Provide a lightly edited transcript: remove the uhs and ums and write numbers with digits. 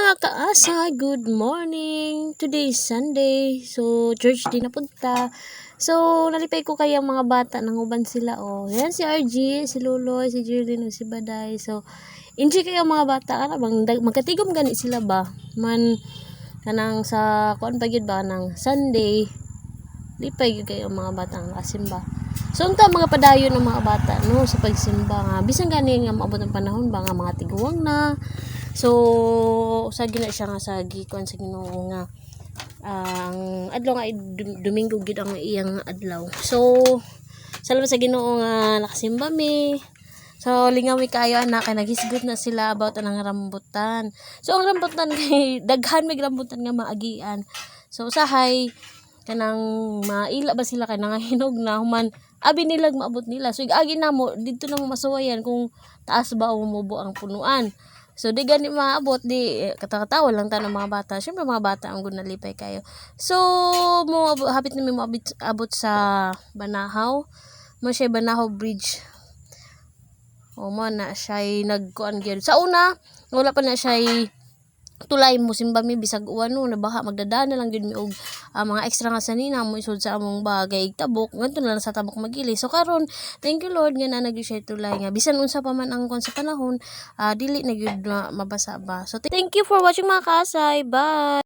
mga kaasa, good morning. Today is Sunday. So, church din napunta. So, nalipay ko kayang mga bata, nanguban sila. Oh, yan si RG, si Luloy, si Jerlyn, si Baday. So, enjoy kayo mga bata. Ano bang, magkatigom gani sila ba? Man, kanang sa, kuan pa yun ba, ng Sunday. Lipay kayo mga bata ang nakasimba. So, unta mga padayon ng mga bata, no, sa pagsimba nga. Bisan gani nga maabot ng panahon ba nga mga tiguwang na. So, sagi na siya nga sa gikuan sa Ginoo nga ang adlaw nga Domingo gid ang iyang adlaw. So, salamat sa Ginoo nga nakasimba mi. So, lingawi kayo anak kay naghisgot na sila about anang rambutan. So, ang rambutan kay daghan may rambutan nga maagian. So, usahay kanang maila ba sila kay nangahinog na human abi nilag maabot nila. So, agi na mo dito na mo masuwayan kung taas ba o mubo ang punuan. So, di gani maabot, di katakatawa lang ta ng mga bata. Siyempre, mga bata ang gunalipay kayo. So, mo hapit na may abot sa Banahaw. Mo siya Banahaw Bridge. O mo na siya nagkuan gyud. Sa una, wala pa na siya tulay mo simba mi bisag uwan no nabaha magdadana lang gyud mi og mga extra nga sanina mo isud sa among bagay tabok ngadto na lang sa tabok magili. So karon thank you Lord nga na nag-share tulay nga bisan unsa pa man ang kon sa panahon dili na gyud mabasa ba. So thank you for watching mga kasay. Bye.